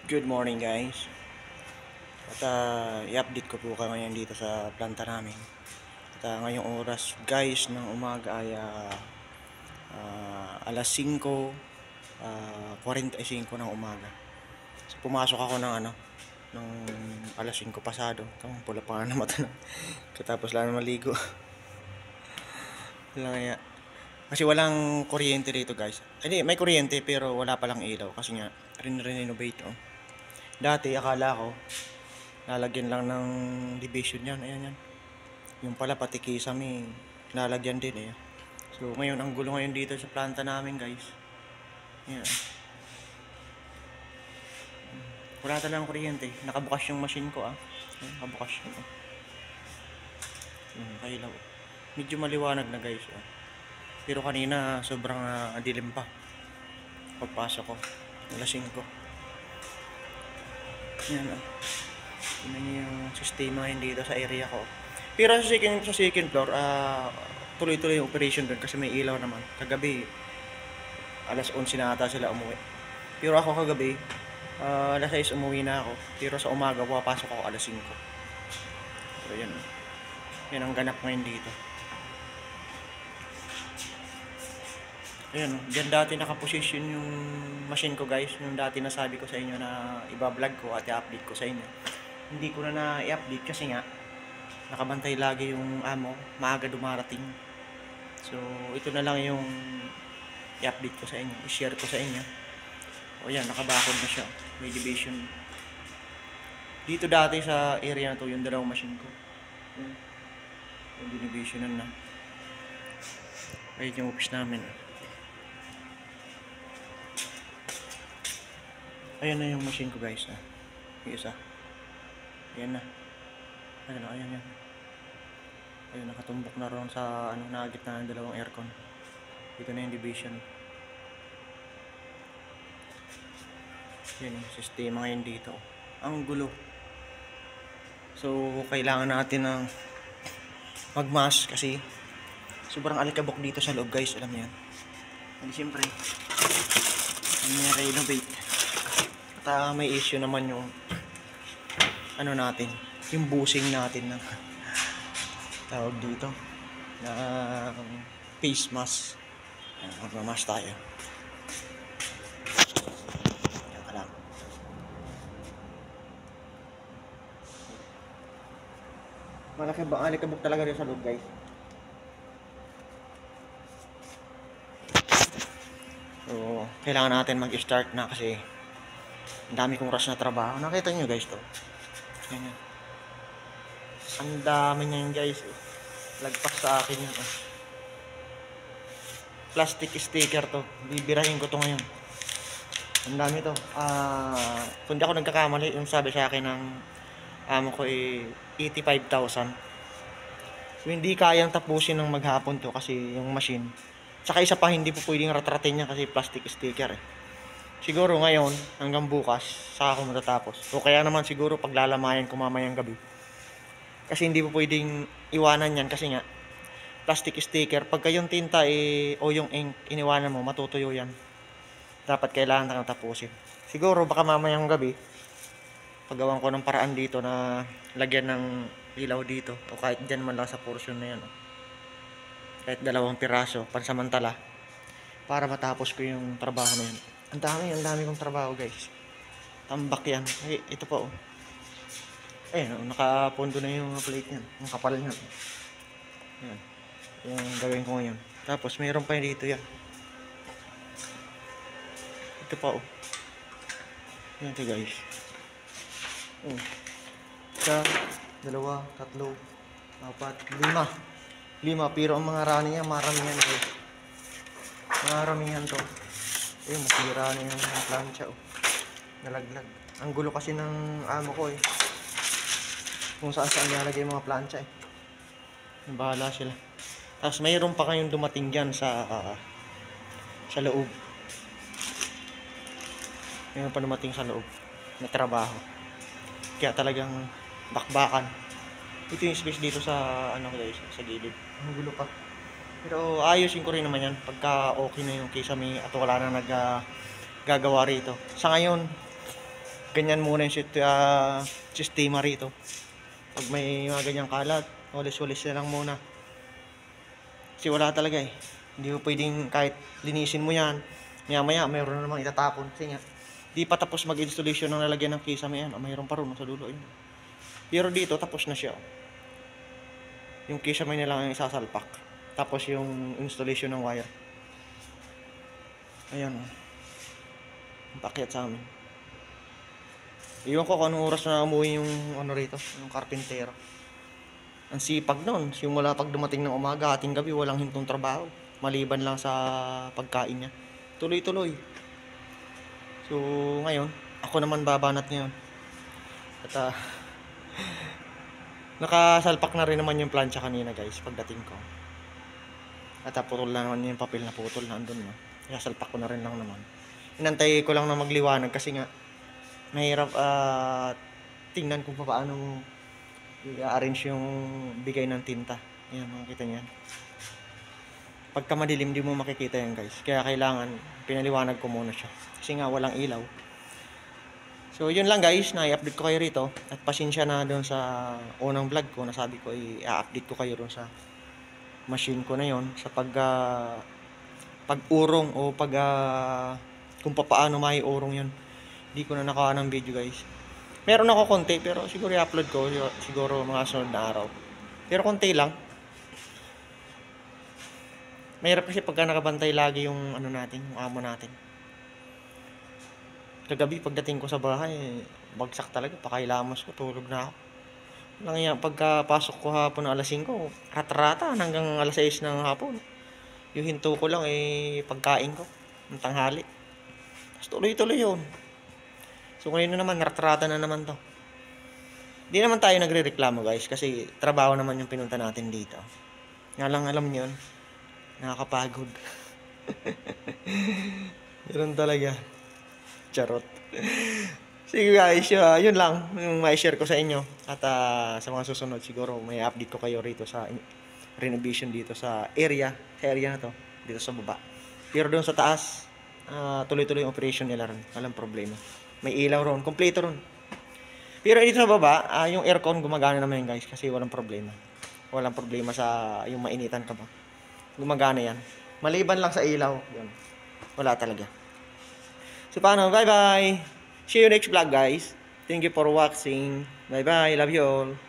Good morning guys. At i-update ko po kayo ngayon dito sa planta namin. At ngayong oras guys ng umaga ay alas 5:45 ng umaga. So pumasok ako ng alas 5 pasado. Itong pula pa nga na mata na. Katapos lang maligo. Lang kasi walang kuryente dito guys. Hindi, may kuryente pero wala palang ilaw kasi nga renovate oh. Dati akala ko lalagyan lang ng division yan, ayan yan. Yung pala pati kisame lalagyan din eh. So ngayon ang gulo ngayon dito sa planta namin guys. Ayan. Wala talagang kuryente. Nakabukas yung machine ko Ayan, nakabukas yun kailaw. Medyo maliwanag na guys Pero kanina sobrang dilim pa. Pagpasok ko alas 5. Yan Tingnan niyo yung sistema ngayon dito sa area ko. Pero sa second floor, tuloy-tuloy yung operation doon kasi may ilaw naman. Kagabi, alas 11 na ata sila umuwi. Pero ako kagabi, alas 6 umuwi na ako. Pero sa umaga, papasok ako alas 5. So yan. Yan ang ganap ngayon dito. Ayan, dyan dati nakaposisyon yung machine ko guys. Yung dati nasabi ko sa inyo na iba-vlog ko at i-update ko sa inyo. Hindi ko na i-update kasi nga nakabantay lagi yung amo, maaga dumarating. So ito na lang yung i-update ko sa inyo, i-share ko sa inyo. O yan, nakabakod na siya. May division. Dito dati sa area na to yung dalawang machine ko. Yung divisionan na. Ayun yung office namin. Ayan na yung machine ko guys Yung isa. Ayan na. Ayan. Ayun, nakatumbok na ron sa nakagitna ng dalawang aircon. Dito na yung division. Yan yung sistema ngayon dito. Ang gulo. So, kailangan natin ng mag-mask kasi sobrang alikabok dito sa loob guys. Alam niyo yan. And siyempre, renovate. At may issue naman yung natin, yung busing natin na tawag dito na face mask. Magmamask tayo. Yan ka lang. Malaki ba? Alikabok talaga rin sa loob guys. So kailangan natin mag-start na kasi ang dami kong rush na trabaho. Nakita nyo guys to. Yan. Ang dami niya yun guys Lagpas sa akin yun Plastic sticker to. Bibirahin ko to ngayon. Ang dami to. Kung di ako nagkakamali, yung sabi sa akin ng amo ko 85,000. So hindi kayang tapusin ng maghapon to kasi yung machine. Saka isa pa, hindi po pwedeng ratratin niya kasi plastic sticker Siguro ngayon, hanggang bukas, saka ako matatapos. So kaya naman siguro paglalamayan ko mamayang gabi. Kasi hindi po pwedeng iwanan yan kasi nga, plastic sticker, pagka yung tinta o yung ink, iniwanan mo, matutuyo yan. Dapat kailangan nang tapusin. Siguro baka mamayang gabi, paggawan ko ng paraan dito na lagyan ng ilaw dito. O kahit dyan man lang sa portion na yan. Kahit 2 piraso, pansamantala. Para matapos ko yung trabaho na yan. Ang dami kong trabaho guys. Tambak yan. Ay, ito pa Ayun, nakapondo na yung plate niyan. Ang kapal niyan. Yan. Yung gawin ko ngayon. Tapos mayroon pa yun dito yan. Ito pa Yan ito guys. Isa, 2, 3, 4, 5. 5 pero ang mga rani niya maramihan guys. Maramihan to. Ayun, masira na yung plancha Nalaglag. Ang gulo kasi ng amo ko kung saan nalagay yung mga plancha Bahala sila. Tapos mayroon pa kayong dumating dyan sa loob. Mayroon pa dumating sa loob na trabaho. Kaya talagang bakbakan. Ito yung space dito sa guys, sa gilid. Ang gulo pa. Pero ayusin ko rin naman yan pagka okay na yung kisame at wala na gagawa rito. Sa ngayon, ganyan muna yung sistema rito. Pag may mga ganyang kalat, walis-walis na lang muna. Kasi wala talaga eh. Hindi mo pwedeng kahit linisin mo yan, maya-maya mayroon na namang itatapon. Kasi nga, di pa tapos mag-installation ng lalagyan ng kisame yan. Mayroon pa rin sa dulo. Yun. Pero dito, tapos na siya. Yung kisame na lang ang isasalpak. Tapos yung installation ng wire. Ayan. Ang pakyat sa amin. Iwan ko kung anong oras na umuwi yung ano rito, yung karpintero. Ang sipag nun, simula pag dumating ng umaga, ating gabi, walang hintong trabaho. Maliban lang sa pagkain niya. Tuloy-tuloy. So, ngayon, ako naman babanat ngayon. At nakasalpak na rin naman yung plancha kanina guys, pagdating ko. At putol na naman yung papel na putol na andun na. Nakasalpak ko na rin lang naman. Inantay ko lang na magliwanag kasi nga, mahirap tingnan kung paano i-arrange yung bigay ng tinta. Ayan, makikita niyan. Pagka madilim, di mo makikita yan guys. Kaya kailangan, pinaliwanag ko muna siya. Kasi nga, walang ilaw. So, yun lang guys, na-i-update ko kayo rito. At pasensya na doon sa unang vlog ko, nasabi ko, i-update ko kayo doon sa machine ko na yon sa pag-urong o kung paano maiurong yun. Hindi ko na nakawa ng video guys. Meron ako konti pero siguro i-upload ko siguro mga sunod na araw. Pero konti lang. Mahirap kasi pagka nakabantay lagi yung ano natin, yung amo natin. Kagabi pagdating ko sa bahay, bagsak talaga, pakailamos ko, tulog na ako. Lang yan, pagkapasok ko hapon ng alas 5, rata-rata hanggang alas 6 ng hapon. Yung hinto ko lang pagkain ko, ng tanghali. Tapos tuloy-tuloy yun. So ngayon na naman, rata-rata na naman to. Di naman tayo nagre-reklamo guys, kasi trabaho naman yung pinunta natin dito. Nga lang alam nyo yun, nakakapagod. Yun talaga. Charot. Sige guys, yun lang yung mai-share ko sa inyo. At sa mga susunod siguro may update ko kayo rito sa renovation dito sa area na to, dito sa baba. Pero doon sa taas, tuloy-tuloy yung operation nila ron. Walang problema. May ilaw ron, kompleto ron. Pero dito sa baba, yung aircon gumagana naman yun guys kasi walang problema. Walang problema sa yung mainitan ka ba. Gumagana yan. Maliban lang sa ilaw, yun. Wala talaga. So paano, bye bye. See you next vlog guys. Thank you for watching. Bye bye, love you all.